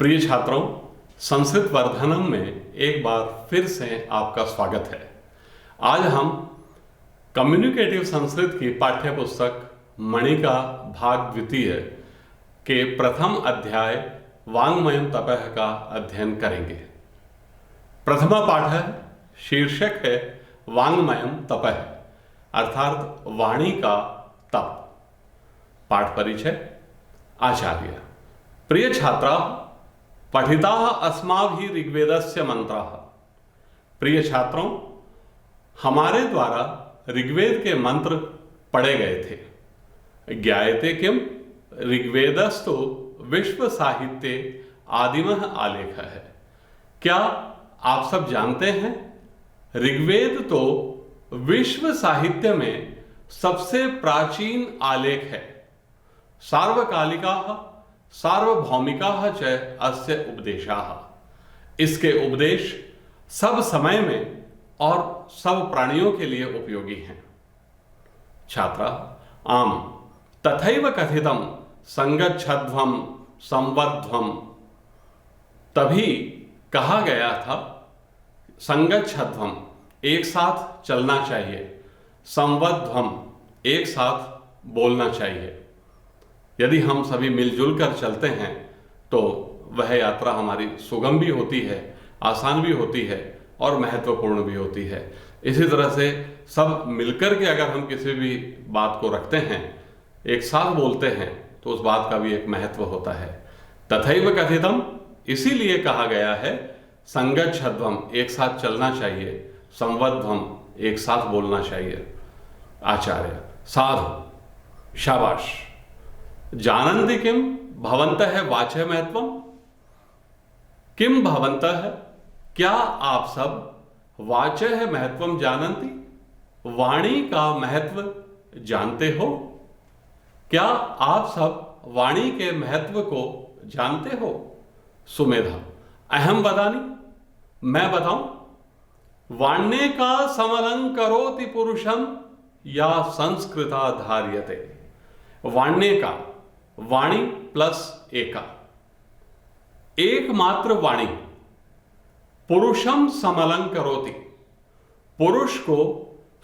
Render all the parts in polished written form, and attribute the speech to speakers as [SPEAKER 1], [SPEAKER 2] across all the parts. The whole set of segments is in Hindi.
[SPEAKER 1] प्रिय छात्रों, संस्कृत वर्धनम में एक बार फिर से आपका स्वागत है। आज हम कम्युनिकेटिव संस्कृत की पाठ्य पुस्तक मणिका भाग द्वितीय के प्रथम अध्याय वाङ्मयं तपः का अध्ययन करेंगे। प्रथमा पाठ है, शीर्षक है वाङ्मयं तपः अर्थात वाणी का तप। पाठ परिचय। आचार्य। प्रिय छात्रा, पठिताः अस्माभिः ऋग्वेदस्य मंत्राः। प्रिय छात्रों, हमारे द्वारा ऋग्वेद के मंत्र पढ़े गए थे। ज्ञायते किम? ऋग्वेदस्तु विश्व साहित्ये आदिमः आलेखः है। क्या आप सब जानते हैं, ऋग्वेद तो विश्व साहित्य में सबसे प्राचीन आलेख है। सार्वकालिकाः सार्वभौमिकाः च अस्य उपदेशाः। इसके उपदेश सब समय में और सब प्राणियों के लिए उपयोगी हैं। छात्रा। आम तथैव कथितम संगच्छध्वम संवध्वम। तभी कहा गया था संगच्छध्वम एक साथ चलना चाहिए, संवध्वम एक साथ बोलना चाहिए। यदि हम सभी मिलजुल कर चलते हैं तो वह यात्रा हमारी सुगम भी होती है, आसान भी होती है और महत्वपूर्ण भी होती है। इसी तरह से सब मिलकर के अगर हम किसी भी बात को रखते हैं, एक साथ बोलते हैं, तो उस बात का भी एक महत्व होता है। तथैव कथितम, इसीलिए कहा गया है संगच्छध्वम एक साथ चलना चाहिए, संवध्वम एक साथ बोलना चाहिए। आचार्य। साधु। शाबाश। जानन्ति किम भवन्तः वाचः महत्वम? किम भवन्तः, क्या आप सब वाचः महत्वम जानन्ति? वाणी का महत्व जानते हो? क्या आप सब वाणी के महत्व को जानते हो? सुमेधा। अहम वदामि, मैं बताऊं। वाण्ये का समलंकरोति पुरुषम या संस्कृता धार्यते। वाण्ये का, वाणी प्लस एका, एकमात्र वाणी पुरुषम समलंकरोति, पुरुष को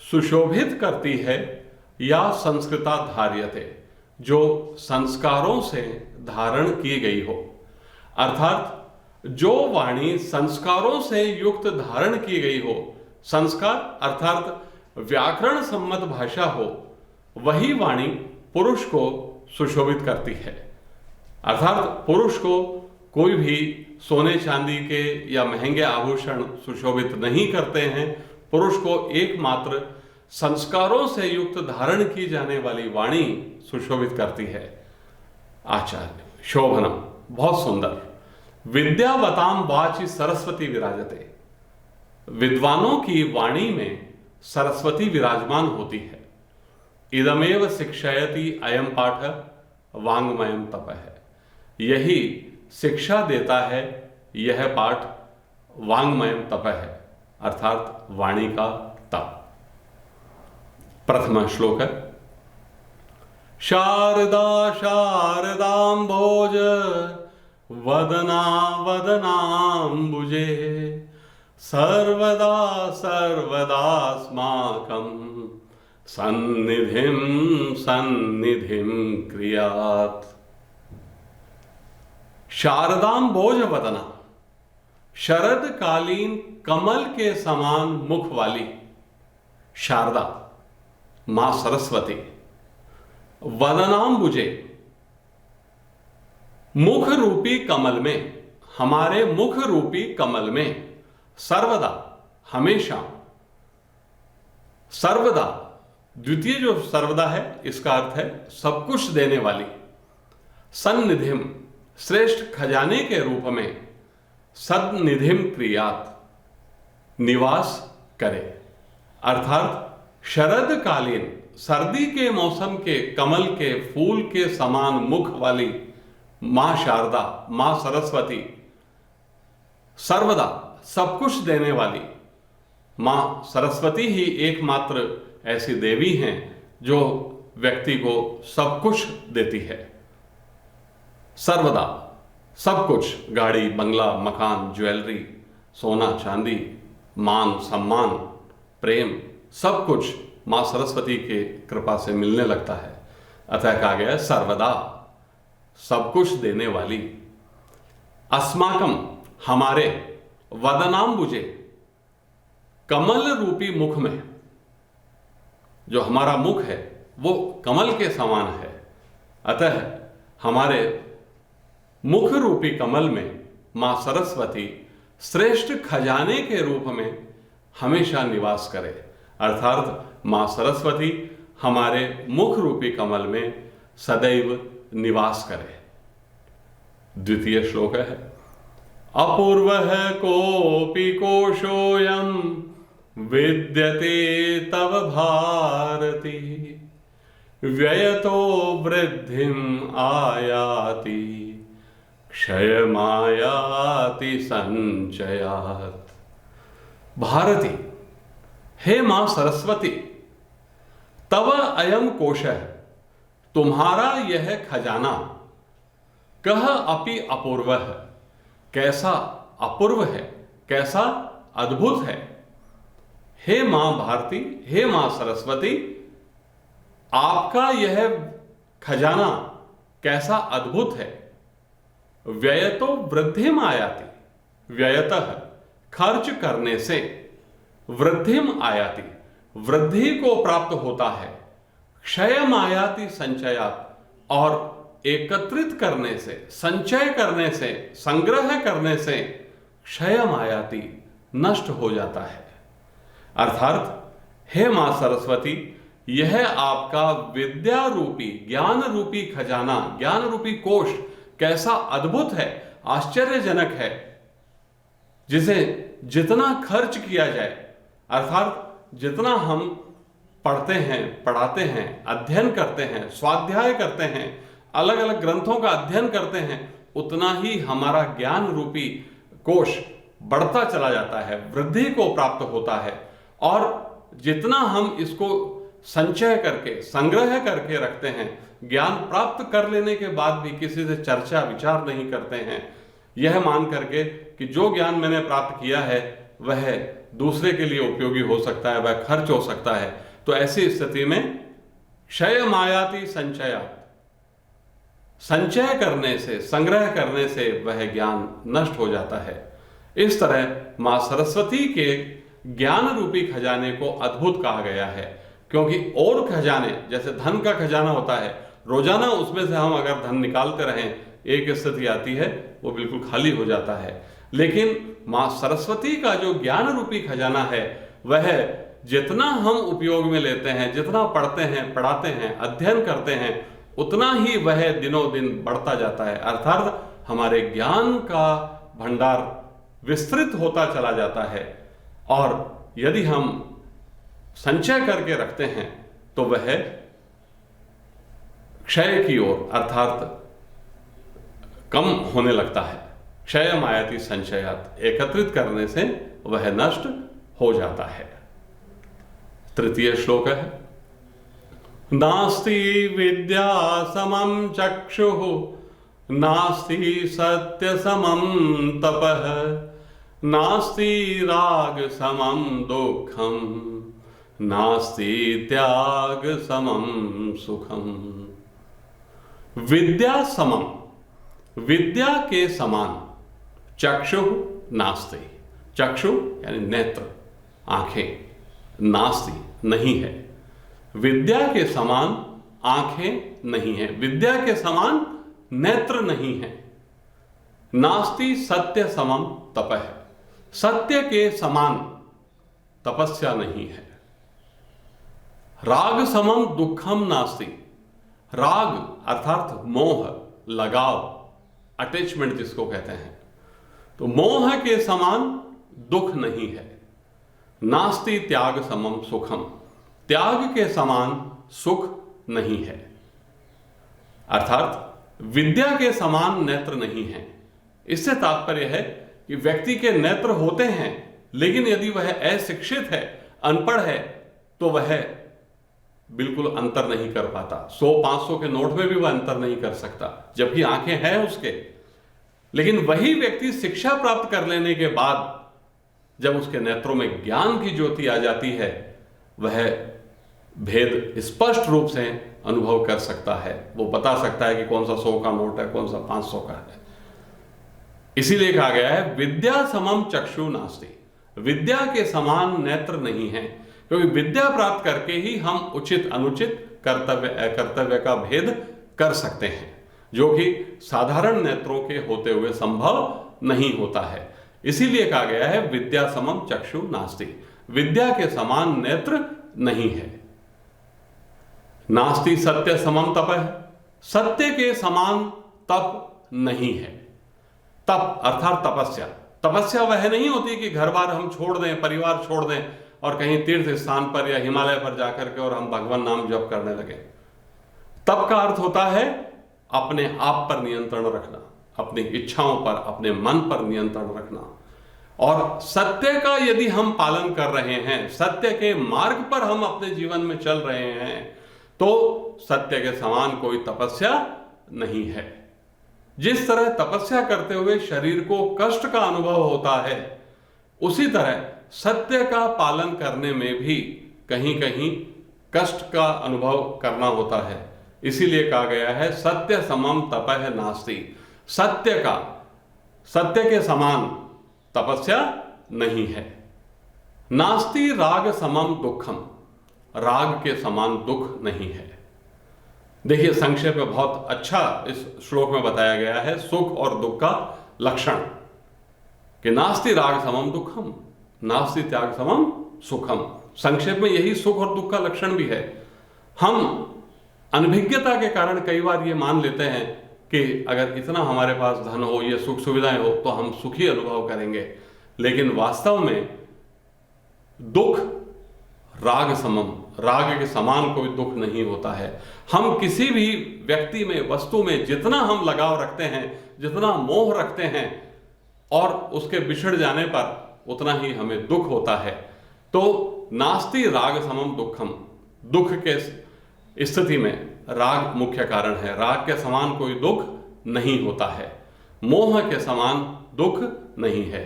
[SPEAKER 1] सुशोभित करती है, या संस्कृता धार्यते, जो संस्कारों से धारण की गई हो। अर्थात जो वाणी संस्कारों से युक्त धारण की गई हो, संस्कार अर्थात व्याकरण सम्मत भाषा हो, वही वाणी पुरुष को सुशोभित करती है। अर्थात पुरुष को कोई भी सोने चांदी के या महंगे आभूषण सुशोभित नहीं करते हैं। पुरुष को एकमात्र संस्कारों से युक्त धारण की जाने वाली वाणी सुशोभित करती है। आचार्य। शोभनम, बहुत सुंदर। विद्यावताम वाचि सरस्वती विराजते। विद्वानों की वाणी में सरस्वती विराजमान होती है। इदमेव शिक्षयति अयम पाठ वाङ्मयं तपः। यही शिक्षा देता है यह पाठ वाङ्मयं तपः अर्थात वाणी का तप। प्रथमा श्लोक है। शारदा शारदाम्भोज वदना वदनाम्बुजे सर्वदा सर्वदास्माकं सन्निधिं सन्निधिं क्रियात्। शारदाम्भोज वदना, शरद कालीन कमल के समान मुख वाली शारदा मां सरस्वती। वदनाम्बुजे, मुख रूपी कमल में, हमारे मुख रूपी कमल में, सर्वदा हमेशा, सर्वदा द्वितीय जो सर्वदा है इसका अर्थ है सब कुछ देने वाली। सन्निधिम, श्रेष्ठ खजाने के रूप में, सन्निधिम क्रियात, निवास करे। अर्थात शरदकालीन, सर्दी के मौसम के कमल के फूल के समान मुख वाली मां शारदा, मां सरस्वती, सर्वदा सब कुछ देने वाली मां सरस्वती ही एकमात्र ऐसी देवी हैं जो व्यक्ति को सब कुछ देती है। सर्वदा सब कुछ, गाड़ी, बंगला, मकान, ज्वेलरी, सोना चांदी, मान सम्मान, प्रेम, सब कुछ मां सरस्वती के कृपा से मिलने लगता है। अतः कहा गया सर्वदा, सब कुछ देने वाली। अस्माकम, हमारे, वदनाम्बुजे, कमल रूपी मुख में, जो हमारा मुख है वो कमल के समान है, अतः हमारे मुख रूपी कमल में मां सरस्वती श्रेष्ठ खजाने के रूप में हमेशा निवास करे। अर्थात मां सरस्वती हमारे मुख रूपी कमल में सदैव निवास करे। द्वितीय श्लोक है, अपूर्व कोपि कोशोऽयं विद्यते तव भारती, व्ययतो वृद्धिम् आयाति, क्षयमायाति संचयात्। भारती, हे मां सरस्वती, तव अयम कोशः, तुम्हारा यह खजाना, कह अपि अपूर्व है, कैसा अपूर्व है, कैसा अद्भुत है। हे मां भारती, हे मां सरस्वती, आपका यह खजाना कैसा अद्भुत है। व्ययतो वृद्धिम आयाति, व्ययतः खर्च करने से, वृद्धिम आयाति वृद्धि को प्राप्त होता है, क्षयम आयाति संचयात, और एकत्रित करने से, संचय करने से, संग्रह करने से क्षयम आयाति नष्ट हो जाता है। अर्थात हे मां सरस्वती, यह आपका विद्या रूपी, ज्ञान रूपी खजाना, ज्ञान रूपी कोष कैसा अद्भुत है, आश्चर्यजनक है, जिसे जितना खर्च किया जाए, अर्थात जितना हम पढ़ते हैं, पढ़ाते हैं, अध्ययन करते हैं, स्वाध्याय करते हैं, अलग अलग ग्रंथों का अध्ययन करते हैं, उतना ही हमारा ज्ञान रूपी कोष बढ़ता चला जाता है, वृद्धि को प्राप्त होता है। और जितना हम इसको संचय करके, संग्रह करके रखते हैं, ज्ञान प्राप्त कर लेने के बाद भी किसी से चर्चा विचार नहीं करते हैं, यह मान करके कि जो ज्ञान मैंने प्राप्त किया है वह दूसरे के लिए उपयोगी हो सकता है, वह खर्च हो सकता है, तो ऐसी स्थिति में क्षय मायाति संचया, संचय करने से, संग्रह करने से वह ज्ञान नष्ट हो जाता है। इस तरह मां सरस्वती के ज्ञान रूपी खजाने को अद्भुत कहा गया है, क्योंकि और खजाने, जैसे धन का खजाना होता है, रोजाना उसमें से हम अगर धन निकालते रहें, एक स्थिति आती है वो बिल्कुल खाली हो जाता है। लेकिन मां सरस्वती का जो ज्ञान रूपी खजाना है, वह जितना हम उपयोग में लेते हैं, जितना पढ़ते हैं, पढ़ाते हैं, अध्ययन करते हैं, उतना ही वह दिनों दिन बढ़ता जाता है। अर्थात हमारे ज्ञान का भंडार विस्तृत होता चला जाता है, और यदि हम संचय करके रखते हैं तो वह क्षय की ओर, अर्थात कम होने लगता है। क्षय मायाति संचयात, एकत्रित करने से वह नष्ट हो जाता है। तृतीय श्लोक है, नास्ति विद्या समं चक्षुः, नास्ति सत्य समं तपः, नास्ति राग समं दुःखम, नास्ति त्याग समं सुखम। विद्या समम, विद्या के समान, चक्षु नास्ति, चक्षु यानी नेत्र, आंखें, नास्ति नहीं है, विद्या के समान आंखें नहीं है, विद्या के समान नेत्र नहीं है। नास्ति सत्य समम तपः, सत्य के समान तपस्या नहीं है। राग समम दुखम नास्ति, राग अर्थात मोह, लगाव, अटैचमेंट जिसको कहते हैं, तो मोह के समान दुख नहीं है। नास्ति त्याग समम सुखम, त्याग के समान सुख नहीं है। अर्थात विद्या के समान नेत्र नहीं है। इससे तात्पर्य है कि व्यक्ति के नेत्र होते हैं, लेकिन यदि वह अशिक्षित है, अनपढ़ है, तो वह बिल्कुल अंतर नहीं कर पाता। 100-500 के नोट में भी वह अंतर नहीं कर सकता, जबकि आंखें हैं उसके। लेकिन वही व्यक्ति शिक्षा प्राप्त कर लेने के बाद जब उसके नेत्रों में ज्ञान की ज्योति आ जाती है, वह भेद स्पष्ट रूप से अनुभव कर सकता है। वो बता सकता है कि कौन सा 100 का नोट है, कौन सा 500 का है। इसीलिए कहा गया है विद्या समम चक्षु नास्ति, विद्या के समान नेत्र नहीं है, क्योंकि विद्या प्राप्त करके ही हम उचित अनुचित कर्तव्य का भेद कर सकते हैं, जो कि साधारण नेत्रों के होते हुए संभव नहीं होता है। इसीलिए कहा गया है विद्या समम चक्षु नास्ति, विद्या के समान नेत्र नहीं है। नास्ति सत्य समम तपः, सत्य के समान तप नहीं है। तप अर्थात तपस्या, तपस्या वह नहीं होती कि घर बार हम छोड़ दें, परिवार छोड़ दें और कहीं तीर्थ स्थान पर या हिमालय पर जाकर के और हम भगवान नाम जप करने लगे। तप का अर्थ होता है अपने आप पर नियंत्रण रखना, अपनी इच्छाओं पर, अपने मन पर नियंत्रण रखना। और सत्य का यदि हम पालन कर रहे हैं, सत्य के मार्ग पर हम अपने जीवन में चल रहे हैं, तो सत्य के समान कोई तपस्या नहीं है। जिस तरह तपस्या करते हुए शरीर को कष्ट का अनुभव होता है, उसी तरह सत्य का पालन करने में भी कहीं कहीं कष्ट का अनुभव करना होता है। इसीलिए कहा गया है सत्य समम तपः नास्ति, सत्य के समान तपस्या नहीं है। नास्ति राग समम दुखम, राग के समान दुख नहीं है। देखिए संक्षेप में बहुत अच्छा इस श्लोक में बताया गया है सुख और दुख का लक्षण, कि नास्ति राग समम दुखम, नास्ति त्याग समम सुखम। संक्षेप में यही सुख और दुख का लक्षण भी है। हम अनभिज्ञता के कारण कई बार ये मान लेते हैं कि अगर इतना हमारे पास धन हो, ये सुख सुविधाएं हो, तो हम सुखी अनुभव करेंगे। लेकिन वास्तव में दुख राग समम, राग के समान कोई दुख नहीं होता है। हम किसी भी व्यक्ति में, वस्तु में जितना हम लगाव रखते हैं, जितना मोह रखते हैं, और उसके बिछड़ जाने पर उतना ही हमें दुख होता है। तो नास्ति राग समम दुखम, दुख के स्थिति में राग मुख्य कारण है। राग के समान कोई दुख नहीं होता है, मोह के समान दुख नहीं है।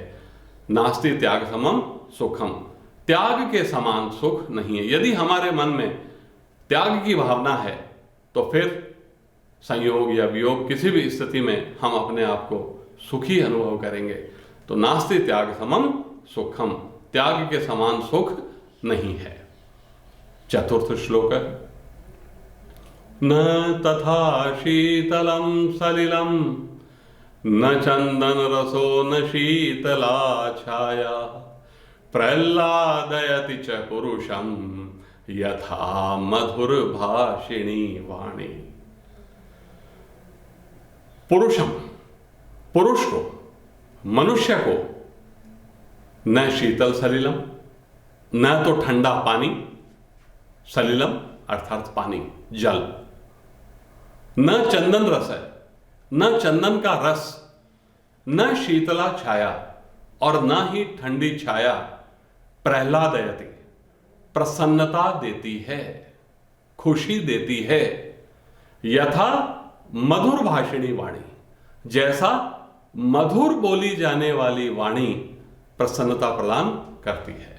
[SPEAKER 1] नास्ति त्याग समम सुखम, त्याग के समान सुख नहीं है। यदि हमारे मन में त्याग की भावना है, तो फिर संयोग या वियोग किसी भी स्थिति में हम अपने आप को सुखी अनुभव करेंगे। तो नास्ति त्याग समम सुखम, त्याग के समान सुख नहीं है। चतुर्थ श्लोक, न तथा शीतलम सलिलम न चंदन रसो न शीतला छाया प्रह्लादयति च पुरुषम यथा मधुर भाषिणी वाणी। पुरुषम, पुरुष को, मनुष्य को न शीतल सलिलम, न तो ठंडा पानी, सलिलम अर्थात पानी, जल, न चंदन रस है, न चंदन का रस, न शीतला छाया और न ही ठंडी छाया प्रह्लादयति, प्रसन्नता देती है, खुशी देती है। यथा मधुर भाषिणी वाणी, जैसा मधुर बोली जाने वाली वाणी प्रसन्नता प्रदान करती है।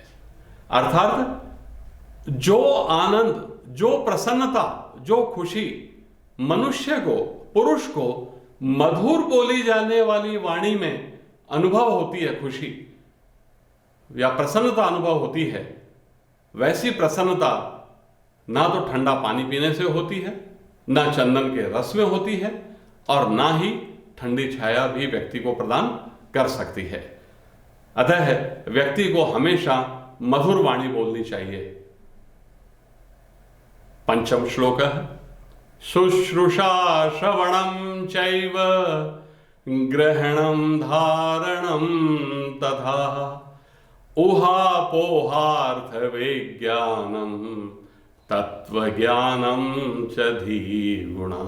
[SPEAKER 1] अर्थात जो आनंद, जो प्रसन्नता, जो खुशी मनुष्य को, पुरुष को मधुर बोली जाने वाली वाणी में अनुभव होती है, खुशी या प्रसन्नता अनुभव होती है, वैसी प्रसन्नता ना तो ठंडा पानी पीने से होती है, ना चंदन के रस में होती है, और ना ही ठंडी छाया भी व्यक्ति को प्रदान कर सकती है। अतः व्यक्ति को हमेशा मधुर वाणी बोलनी चाहिए। पंचम श्लोक है, शुश्रूषा श्रवणम चैव ग्रहणम धारणम तथा ऊहापोहार्थ विज्ञानम तत्वज्ञानम च धीगुणा।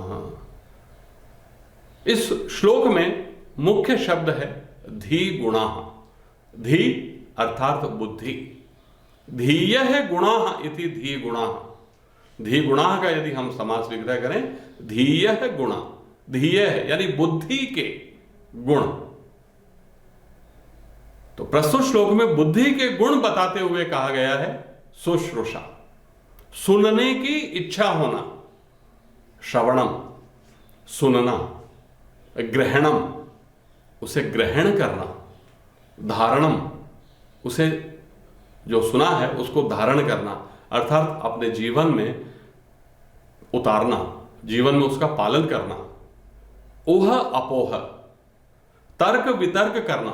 [SPEAKER 1] इस श्लोक में मुख्य शब्द है धीगुणा। धी अर्थात बुद्धि, धीयः गुणाः इति धीगुणाः। धीगुणाः का यदि हम समास विग्रह करें, धीयः गुणा, धीयः यानी बुद्धि के, गुण। तो प्रस्तुत श्लोक में बुद्धि के गुण बताते हुए कहा गया है शुश्रूषा, सुनने की इच्छा होना, श्रवणम सुनना, ग्रहणम उसे ग्रहण करना, धारणम उसे जो सुना है उसको धारण करना, अर्थात अपने जीवन में उतारना, जीवन में उसका पालन करना। ऊह अपोह तर्क वितर्क करना,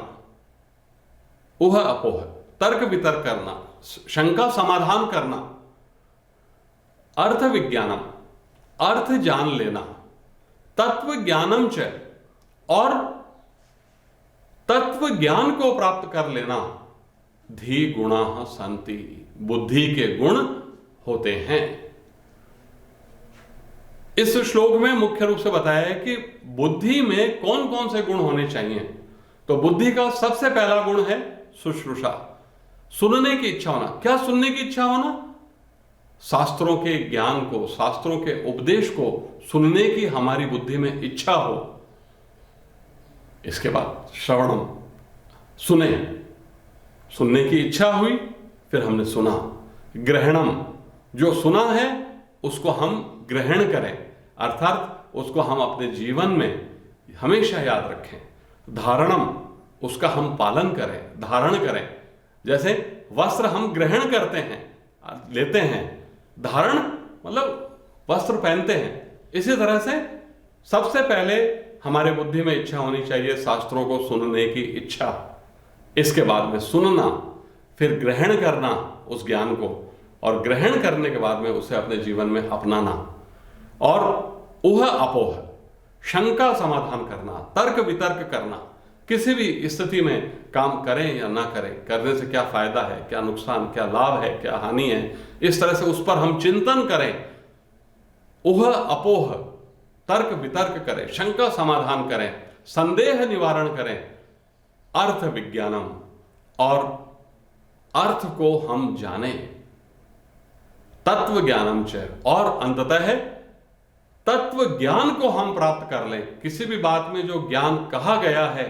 [SPEAKER 1] ऊह अपोह तर्क वितर्क करना, शंका समाधान करना। अर्थ विज्ञानम अर्थ जान लेना, तत्व ज्ञानम च और तत्व ज्ञान को प्राप्त कर लेना। धी गुणा संति बुद्धि के गुण होते हैं। इस श्लोक में मुख्य रूप से बताया है कि बुद्धि में कौन कौन से गुण होने चाहिए। तो बुद्धि का सबसे पहला गुण है शुश्रूषा, सुनने की इच्छा होना। क्या सुनने की इच्छा होना? शास्त्रों के ज्ञान को, शास्त्रों के उपदेश को सुनने की हमारी बुद्धि में इच्छा हो। इसके बाद श्रवणम सुने, सुनने की इच्छा हुई, फिर हमने सुना। ग्रहणम जो सुना है उसको हम ग्रहण करें, अर्थात उसको हम अपने जीवन में हमेशा याद रखें। धारणम उसका हम पालन करें, धारण करें। जैसे वस्त्र हम ग्रहण करते हैं, लेते हैं, धारण मतलब वस्त्र पहनते हैं। इसी तरह से सबसे पहले हमारे बुद्धि में इच्छा होनी चाहिए शास्त्रों को सुनने की इच्छा, इसके बाद में सुनना, फिर ग्रहण करना उस ज्ञान को, और ग्रहण करने के बाद में उसे अपने जीवन में अपनाना। और ऊह अपोह शंका समाधान करना, तर्क वितर्क करना। किसी भी स्थिति में काम करें या ना करें, करने से क्या फायदा है, क्या नुकसान, क्या लाभ है, क्या हानि है, इस तरह से उस पर हम चिंतन करें। ऊह अपोह तर्क वितर्क करें, शंका समाधान करें, संदेह निवारण करें। अर्थ विज्ञानम और अर्थ को हम जानें। तत्व ज्ञानम च और अंततः तत्व ज्ञान को हम प्राप्त कर लें। किसी भी बात में जो ज्ञान कहा गया है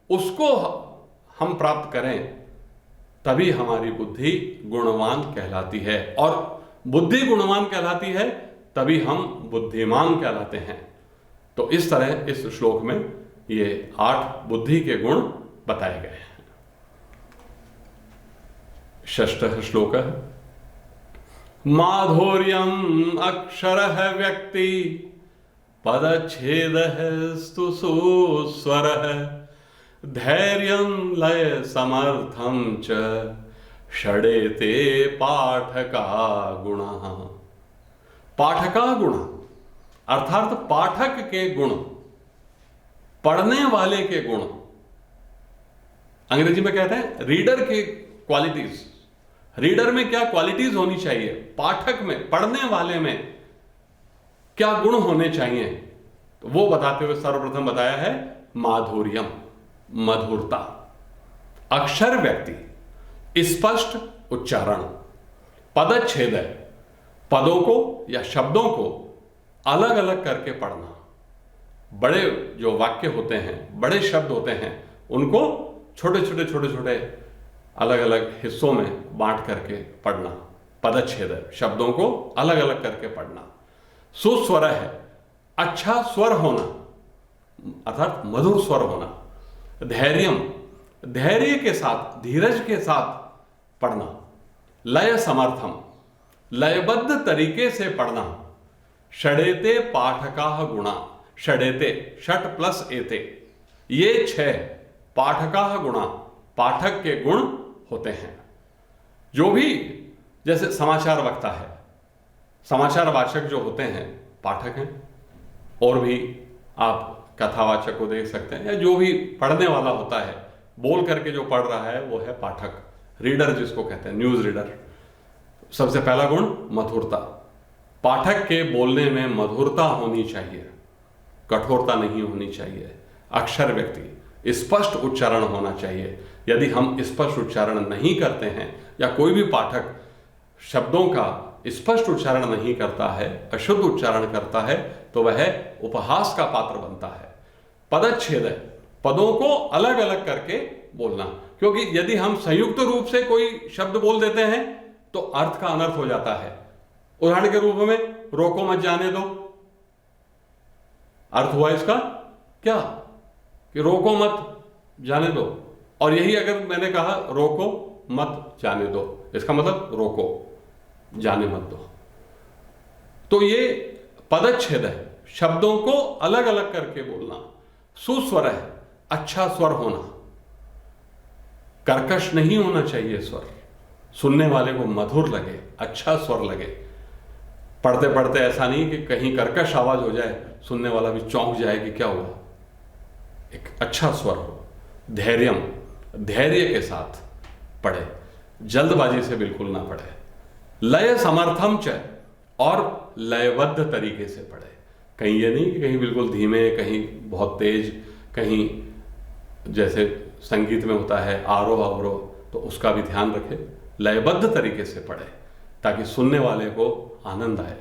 [SPEAKER 1] उसको हम प्राप्त करें, तभी हमारी बुद्धि गुणवान कहलाती है। और बुद्धि गुणवान कहलाती है तभी हम बुद्धिमान कहलाते हैं। तो इस तरह इस श्लोक में ये 8 बुद्धि के गुण बताए गए हैं। षष्ठः श्लोकः माधुर्यम् अक्षरः व्यक्ति पदच्छेदः स्तु सुस्वरः धैर्यं लय समर्थं च षडेते पाठका गुणः। पाठका गुण अर्थात पाठक के गुण, पढ़ने वाले के गुण। अंग्रेजी में कहते हैं रीडर के क्वालिटीज। रीडर में क्या क्वालिटीज होनी चाहिए, पाठक में, पढ़ने वाले में क्या गुण होने चाहिए, तो वो बताते हुए सर्वप्रथम बताया है माधुर्यम मधुरता, अक्षर व्यक्ति स्पष्ट उच्चारण, पदच्छेद पदों को या शब्दों को अलग अलग करके पढ़ना। बड़े जो वाक्य होते हैं, बड़े शब्द होते हैं, उनको छोटे छोटे अलग अलग हिस्सों में बांट करके पढ़ना। पदच्छेद शब्दों को अलग अलग करके पढ़ना। सुस्वर है अच्छा स्वर होना, अर्थात मधुर स्वर होना। धैर्यम धैर्य के साथ, धीरज के साथ पढ़ना। लय समर्थम लयबद्ध तरीके से पढ़ना। षडेते पाठकाः गुणा, षडेते षट प्लस एते, ये 6 पाठकाः गुणा पाठक के गुण होते हैं। जो भी जैसे समाचार वक्ता है, समाचार वाचक जो होते हैं पाठक हैं, और भी आप कथावाचक को देख सकते हैं, या जो भी पढ़ने वाला होता है, बोल करके जो पढ़ रहा है वो है पाठक, रीडर जिसको कहते हैं, न्यूज रीडर। सबसे पहला गुण मधुरता। पाठक के बोलने में मधुरता होनी चाहिए, कठोरता नहीं होनी चाहिए। अक्षर व्यक्ति स्पष्ट उच्चारण होना चाहिए। यदि हम स्पष्ट उच्चारण नहीं करते हैं या कोई भी पाठक शब्दों का स्पष्ट उच्चारण नहीं करता है, अशुद्ध उच्चारण करता है, तो वह उपहास का पात्र बनता है। पदच्छेद पदों को अलग अलग करके बोलना, क्योंकि यदि हम संयुक्त रूप से कोई शब्द बोल देते हैं तो अर्थ का अनर्थ हो जाता है। उदाहरण के रूप में रोको मत जाने दो, अर्थ हुआ इसका क्या कि रोको मत जाने दो, और यही अगर मैंने कहा रोको मत जाने दो, इसका मतलब रोको जाने मत दो। तो ये पदच्छेद है, शब्दों को अलग अलग करके बोलना। सुस्वर है, अच्छा स्वर होना, कर्कश नहीं होना चाहिए स्वर, सुनने वाले को मधुर लगे, अच्छा स्वर लगे। पढ़ते पढ़ते ऐसा नहीं कि कहीं कर्कश आवाज हो जाए, सुनने वाला भी चौंक जाए कि क्या हुआ। एक अच्छा स्वर हो, धैर्यम, धैर्य के साथ पढ़े, जल्दबाजी से बिल्कुल ना पढ़े। लय समर्थम च, और लयबद्ध तरीके से पढ़े। कहीं ये नहीं कि कहीं बिल्कुल धीमे, कहीं बहुत तेज, कहीं जैसे संगीत में होता है आरोह अवरोह, तो उसका भी ध्यान रखे। लयबद्ध तरीके से पढ़े ताकि सुनने वाले को आनंद आए।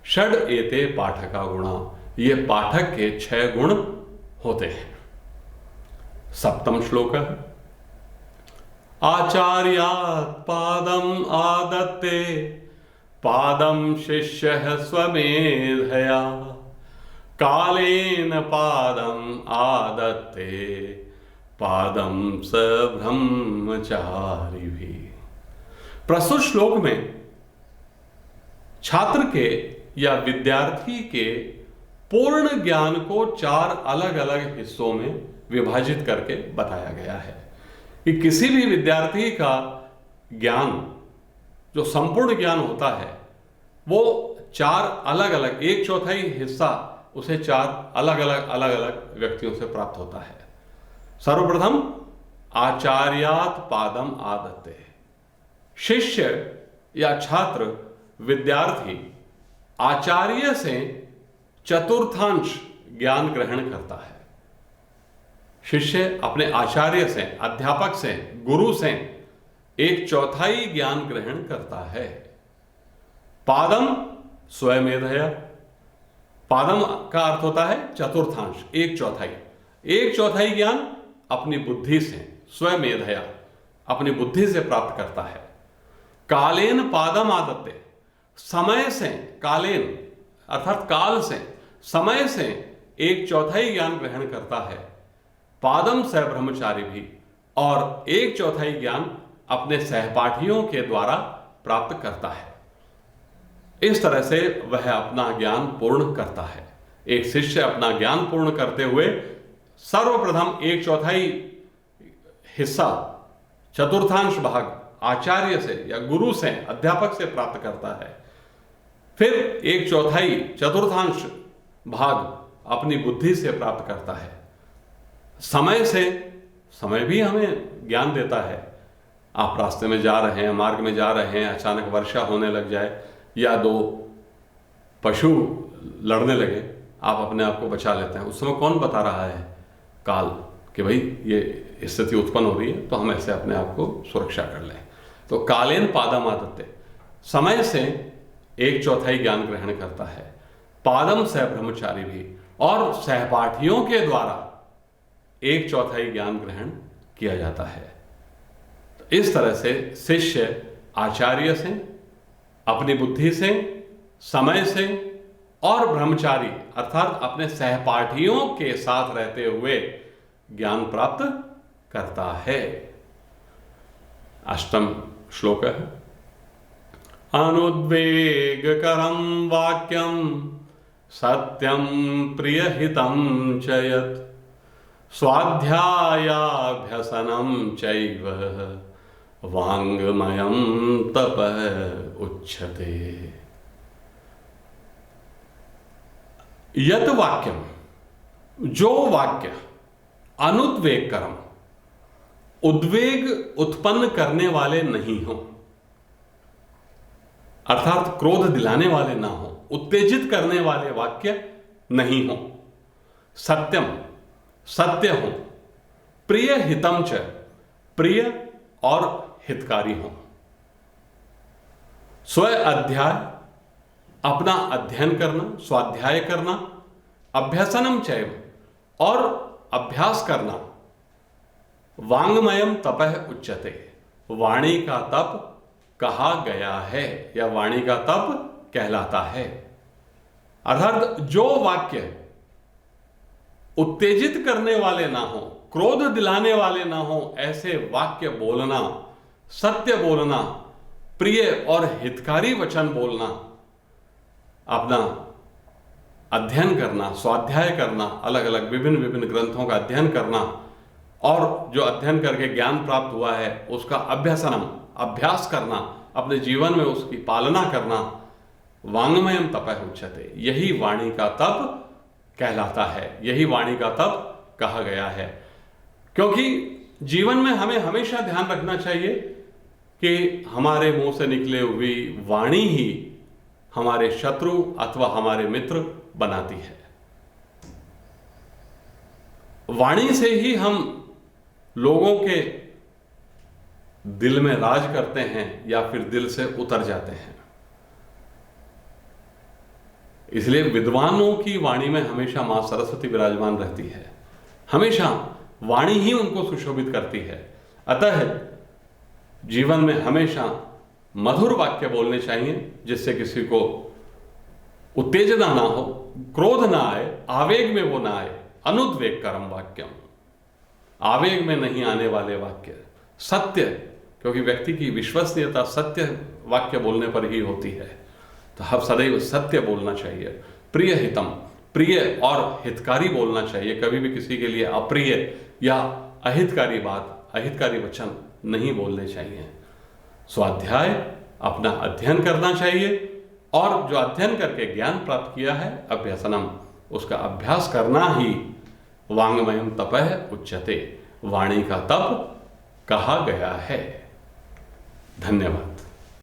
[SPEAKER 1] षड एते पाठका गुणा, ये पाठक के 6 गुण होते हैं। सप्तम श्लोक है, आचार्यात् पादम आदत्ते पादम शिष्य स्वमेधया कालेन पादम आदत्ते पादम स ब्रह्मचारी भी। प्रस्तुत श्लोक में छात्र के या विद्यार्थी के पूर्ण ज्ञान को 4 अलग अलग हिस्सों में विभाजित करके बताया गया है कि किसी भी विद्यार्थी का ज्ञान, जो संपूर्ण ज्ञान होता है, वो 4 अलग अलग, 1/4 हिस्सा उसे 4 अलग अलग व्यक्तियों से प्राप्त होता है। सर्वप्रथम आचार्यात् पादम आदत्ते, शिष्य या छात्र, विद्यार्थी आचार्य से चतुर्थांश ज्ञान ग्रहण करता है। शिष्य अपने आचार्य से, अध्यापक से, गुरु से 1/4 ज्ञान ग्रहण करता है। पादम स्वयमेधया, पादम का अर्थ होता है चतुर्थांश, 1/4। 1/4 ज्ञान अपनी बुद्धि से, स्वयमेधया, अपनी बुद्धि से प्राप्त करता है। कालेन पादम आदत्ते, समय से, कालेन अर्थात काल से, समय से 1/4 ज्ञान ग्रहण करता है। पादम स ब्रह्मचारी भी, और 1/4 ज्ञान अपने सहपाठियों के द्वारा प्राप्त करता है। इस तरह से वह अपना ज्ञान पूर्ण करता है। एक शिष्य अपना ज्ञान पूर्ण करते हुए सर्वप्रथम 1/4 हिस्सा, चतुर्थांश भाग आचार्य से या गुरु से, अध्यापक से प्राप्त करता है। फिर 1/4 चतुर्थांश भाग अपनी बुद्धि से प्राप्त करता है। समय से, समय भी हमें ज्ञान देता है। आप रास्ते में जा रहे हैं, मार्ग में जा रहे हैं, अचानक वर्षा होने लग जाए या 2 पशु लड़ने लगे, आप अपने आप को बचा लेते हैं। उस समय कौन बता रहा है? काल, कि भाई ये स्थिति उत्पन्न हो रही है, तो हम ऐसे अपने आप को सुरक्षा कर लें। तो कालेन पादम आदत्ते, समय से 1/4 ज्ञान ग्रहण करता है। पादम सह ब्रह्मचारी भी, और सहपाठियों के द्वारा 1/4 ज्ञान ग्रहण किया जाता है। तो इस तरह से शिष्य आचार्य से, अपनी बुद्धि से, समय से, और ब्रह्मचारी अर्थात अपने सहपाठियों के साथ रहते हुए ज्ञान प्राप्त करता है। अष्टम श्लोक है, अनुद्वेगकरं वाक्यं सत्यं प्रियहितं च यत् स्वाध्यायाभ्यसनं चैव वाङ्मयं तपः उच्यते। यत् वाक्यम, जो वाक्य अनुद्वेगकरम, उद्वेग उत्पन्न करने वाले नहीं हो, अर्थात क्रोध दिलाने वाले ना हो, उत्तेजित करने वाले वाक्य नहीं हो, सत्यम, सत्य हो, प्रिय हितम च, प्रिय और हितकारी हो, स्व अध्याय, अपना अध्ययन करना, स्वाध्याय करना, अभ्यसनम चैव, और अभ्यास करना वांगमयम तपः उच्यते, वाणी का तप कहा गया है या वाणी का तप कहलाता है। अर्थात जो वाक्य उत्तेजित करने वाले ना हो, क्रोध दिलाने वाले ना हो, ऐसे वाक्य बोलना, सत्य बोलना, प्रिय और हितकारी वचन बोलना, अपना अध्ययन करना, स्वाध्याय करना, अलग अलग विभिन्न विभिन्न ग्रंथों का अध्ययन करना और जो अध्ययन करके ज्ञान प्राप्त हुआ है उसका अभ्यास करना, अपने जीवन में उसकी पालना करना, वांगमयम तपः उच्यते, यही वाणी का तप कहलाता है, यही वाणी का तप कहा गया है। क्योंकि जीवन में हमें हमेशा ध्यान रखना चाहिए कि हमारे मुंह से निकले हुई वाणी ही हमारे शत्रु अथवा हमारे मित्र बनाती है। वाणी से ही हम लोगों के दिल में राज करते हैं या फिर दिल से उतर जाते हैं। इसलिए विद्वानों की वाणी में हमेशा मां सरस्वती विराजमान रहती है, हमेशा वाणी ही उनको सुशोभित करती है। अतः जीवन में हमेशा मधुर वाक्य बोलने चाहिए जिससे किसी को उत्तेजना ना हो, क्रोध ना आए, आवेग में वो ना आए। अनुद्वेग करम वाक्यम, आवेग में नहीं आने वाले वाक्य, सत्य, क्योंकि व्यक्ति की विश्वसनीयता सत्य वाक्य बोलने पर ही होती है। तो हम सदैव सत्य बोलना चाहिए। प्रिय हितम, प्रिय और हितकारी बोलना चाहिए, कभी भी किसी के लिए अप्रिय या अहितकारी बात, अहितकारी वचन नहीं बोलने चाहिए। स्वाध्याय, अपना अध्ययन करना चाहिए और जो अध्ययन करके ज्ञान प्राप्त किया है अभ्यासनम, उसका अभ्यास करना ही वांगमयम तपः उच्यते, वाणी का तप कहा गया है। धन्यवाद।